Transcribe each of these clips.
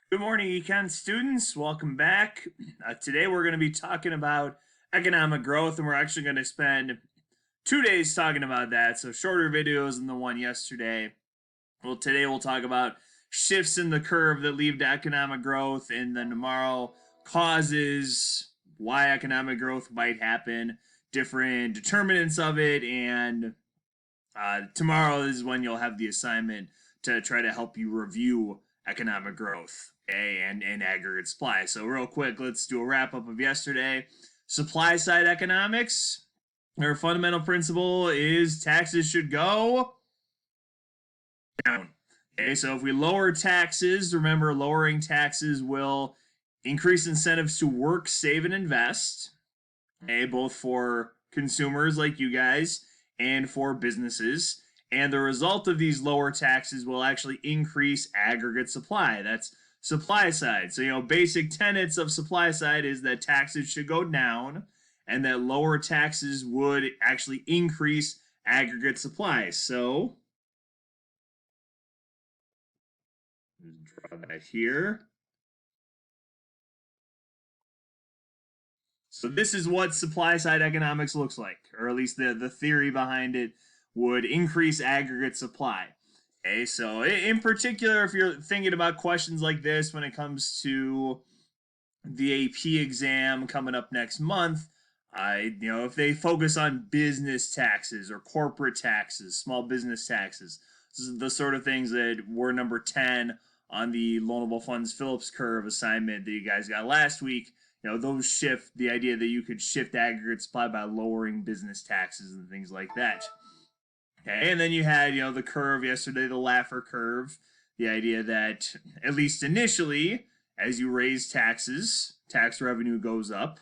Good morning, econ students. Welcome back. Today we're going to be talking about economic growth, and we're actually going to spend 2 days talking about that. So shorter videos than the one yesterday. Well, today we'll talk about shifts in the curve that lead to economic growth, and then tomorrow causes why economic growth might happen, different determinants of it, and tomorrow is when you'll have the assignment to try to help you review economic growth, okay, and aggregate supply. So real quick, let's do a wrap up of yesterday. Supply side economics. Their fundamental principle is taxes should go down. Okay, so if we lower taxes, remember lowering taxes will increase incentives to work, save, and invest. Okay, both for consumers like you guys and for businesses. And the result of these lower taxes will actually increase aggregate supply. That's supply side. So, basic tenets of supply side is that taxes should go down and that lower taxes would actually increase aggregate supply. So, draw that here. So this is what supply side economics looks like, or at least the theory behind it would increase aggregate supply. Okay, so in particular, if you're thinking about questions like this when it comes to the AP exam coming up next month, if they focus on business taxes or corporate taxes, small business taxes, this is the sort of things that were number 10 on the loanable funds Phillips curve assignment that you guys got last week. Those shift the idea that you could shift aggregate supply by lowering business taxes and things like that. Okay, and then you had, the curve yesterday, the Laffer curve, the idea that at least initially, as you raise taxes, tax revenue goes up.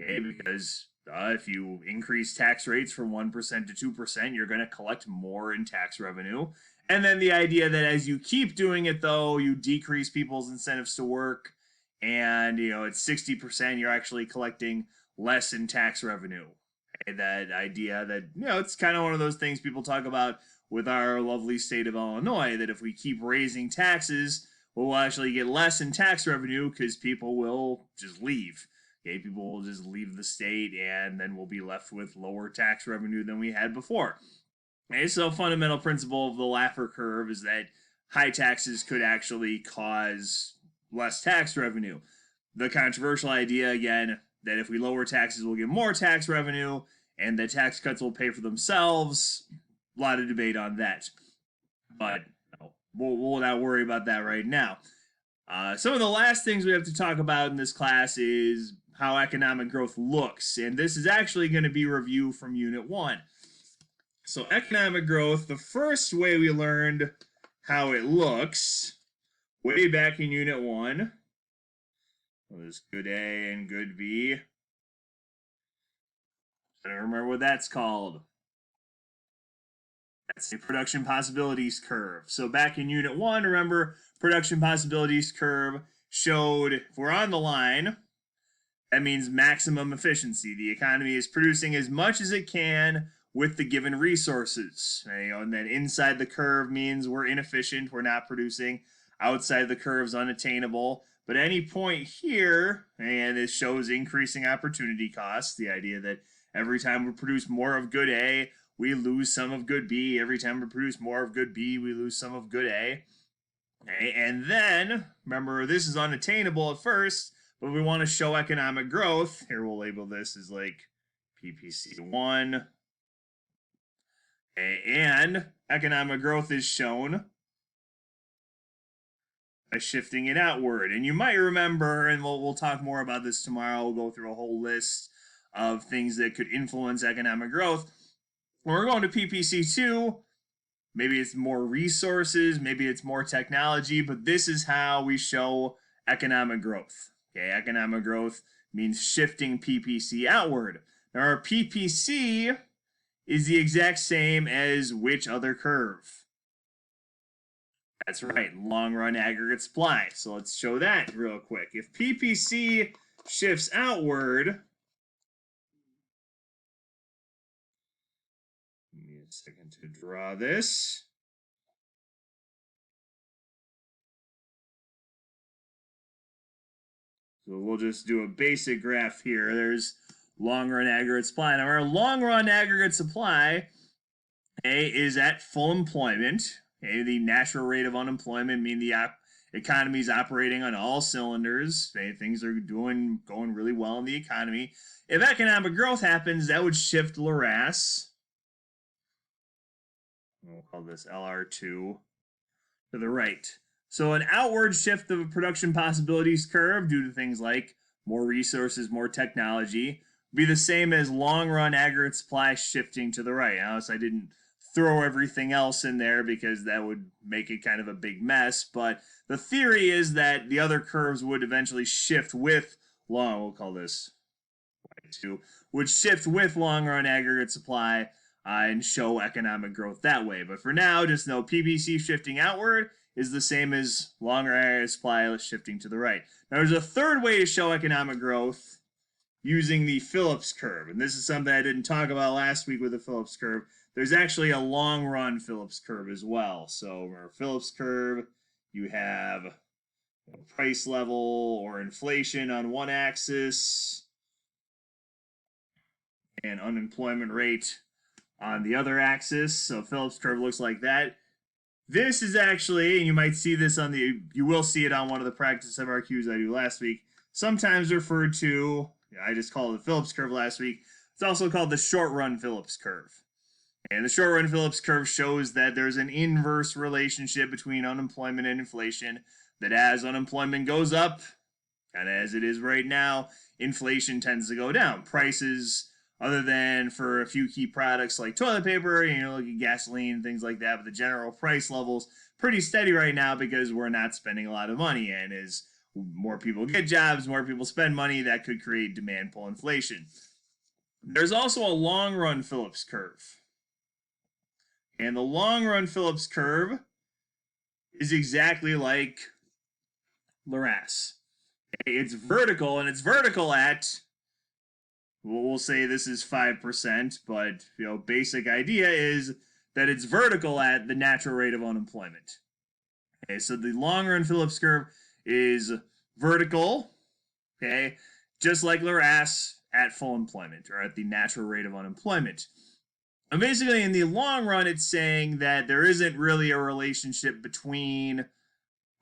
Okay, because if you increase tax rates from 1% to 2%, you're going to collect more in tax revenue. And then the idea that as you keep doing it, though, you decrease people's incentives to work, and it's 60%, you're actually collecting less in tax revenue. That idea that it's kind of one of those things people talk about with our lovely state of Illinois, that if we keep raising taxes, we'll actually get less in tax revenue because people will just leave. Okay, people will just leave the state, and then we'll be left with lower tax revenue than we had before. Okay, so fundamental principle of the Laffer curve is that high taxes could actually cause less tax revenue. The controversial idea, again, that if we lower taxes, we'll get more tax revenue, and the tax cuts will pay for themselves. A lot of debate on that, but we'll not worry about that right now. Some of the last things we have to talk about in this class is how economic growth looks, and this is actually going to be review from Unit 1. So economic growth, the first way we learned how it looks way back in Unit 1 was good A and good B. I don't remember what that's called. That's the production possibilities curve. So back in Unit 1, remember, production possibilities curve showed if we're on the line, that means maximum efficiency. The economy is producing as much as it can with the given resources. And then inside the curve means we're inefficient, we're not producing. Outside the curve is unattainable. But at any point here, and it shows increasing opportunity costs, the idea that every time we produce more of good A, we lose some of good B. Every time we produce more of good B, we lose some of good A. Okay, and then, remember, this is unattainable at first, but we want to show economic growth. Here we'll label this as like PPC1. Okay, and economic growth is shown by shifting it outward. And you might remember, and we'll talk more about this tomorrow, we'll go through a whole list of things that could influence economic growth. When we're going to PPC2, maybe it's more resources, maybe it's more technology, but this is how we show economic growth. Okay, economic growth means shifting PPC outward. Now, our PPC is the exact same as which other curve? That's right, long run aggregate supply. So let's show that real quick. If PPC shifts outward, give me a second to draw this. So we'll just do a basic graph here. There's long run aggregate supply. Now our long run aggregate supply is at full employment. The natural rate of unemployment mean the economy is operating on all cylinders. Things are going really well in the economy. If economic growth happens, that would shift LRAS. We'll call this LR2 to the right. So an outward shift of a production possibilities curve due to things like more resources, more technology, be the same as long run aggregate supply shifting to the right. Notice I didn't throw everything else in there because that would make it kind of a big mess. But the theory is that the other curves would eventually shift with we'll call this Y2, would shift with long run aggregate supply and show economic growth that way. But for now, just know PPC shifting outward is the same as long run aggregate supply shifting to the right. Now there's a third way to show economic growth using the Phillips curve. And this is something I didn't talk about last week with the Phillips curve. There's actually a long run Phillips curve as well. So our Phillips curve, you have price level or inflation on one axis and unemployment rate on the other axis. So Phillips curve looks like that. This is actually, and you might see this on you will see it on one of the practice MRQs I do last week, sometimes referred to, I just called it the Phillips curve last week. It's also called the short run Phillips curve. And the short run Phillips curve shows that there's an inverse relationship between unemployment and inflation, that as unemployment goes up, kind of as it is right now, inflation tends to go down. Prices, other than for a few key products like toilet paper, like gasoline, things like that, but the general price level's pretty steady right now because we're not spending a lot of money. And as more people get jobs, more people spend money, that could create demand pull inflation. There's also a long run Phillips curve. And the long run Phillips curve is exactly like LRAS. It's vertical, and it's vertical at, we'll say this is 5%, but basic idea is that it's vertical at the natural rate of unemployment. Okay, so the long run Phillips curve is vertical, okay, just like LRAS at full employment or at the natural rate of unemployment. And basically, in the long run, it's saying that there isn't really a relationship between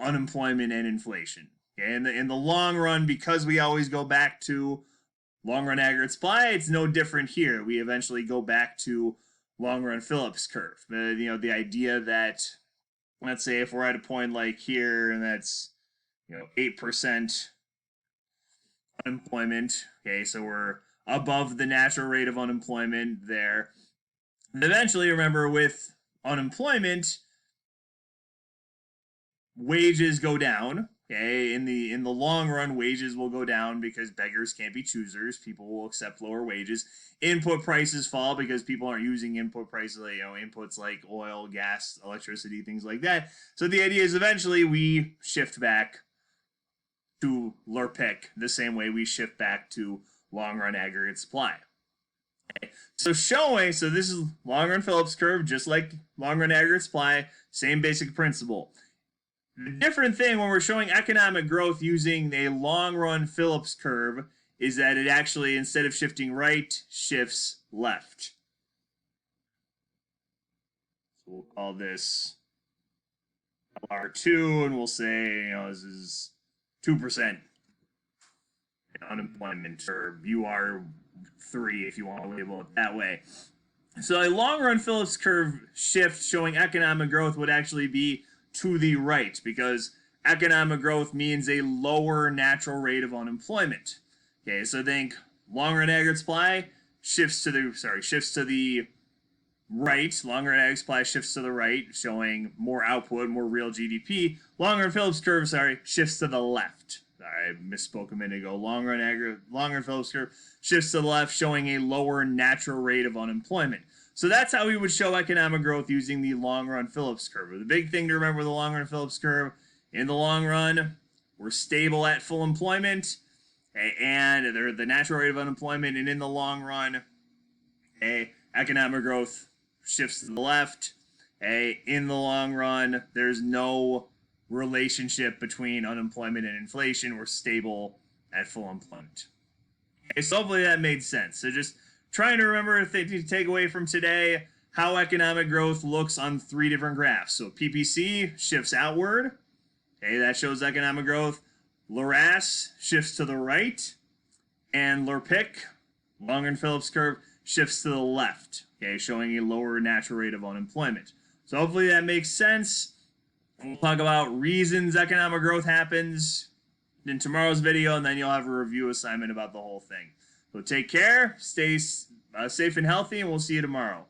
unemployment and inflation. Okay? In the long run, because we always go back to long run aggregate supply, it's no different here. We eventually go back to long run Phillips curve. The idea that, let's say, if we're at a point like here, and that's 8% unemployment. Okay, so we're above the natural rate of unemployment there. And eventually, remember, with unemployment, wages go down. Okay, in the long run, wages will go down because beggars can't be choosers. People will accept lower wages. Input prices fall because people aren't using input prices, inputs like oil, gas, electricity, things like that. So the idea is eventually we shift back to LRPIC the same way we shift back to long run aggregate supply. Okay. So this is long run Phillips curve, just like long run aggregate supply, same basic principle. The different thing when we're showing economic growth using a long run Phillips curve is that it actually, instead of shifting right, shifts left. So we'll call this LR2, and we'll say, this is 2% unemployment, or UR3 if you want to label it that way. So a long run Phillips curve shift showing economic growth would actually be to the right, because economic growth means a lower natural rate of unemployment. Okay, so think long run aggregate supply shifts to the right. Long run aggregate supply shifts to the right, showing more output, more real GDP. Long run Phillips curve, shifts to the left. I misspoke a minute ago. Long run Phillips curve shifts to the left, showing a lower natural rate of unemployment. So that's how we would show economic growth using the long run Phillips curve. The big thing to remember with the long run Phillips curve, in the long run, we're stable at full employment, and the natural rate of unemployment, and in the long run, economic growth shifts to the left. In the long run, there's no relationship between unemployment and inflation. We're stable at full employment. Okay, so hopefully that made sense. So just trying to remember to take away from today how economic growth looks on 3 different graphs. So PPC shifts outward. Okay, that shows economic growth. LRAS shifts to the right. And LRPIC, Longer and Phillips curve, shifts to the left. Okay, showing a lower natural rate of unemployment. So hopefully that makes sense. We'll talk about reasons economic growth happens in tomorrow's video, and then you'll have a review assignment about the whole thing. So take care, stay safe and healthy, and we'll see you tomorrow.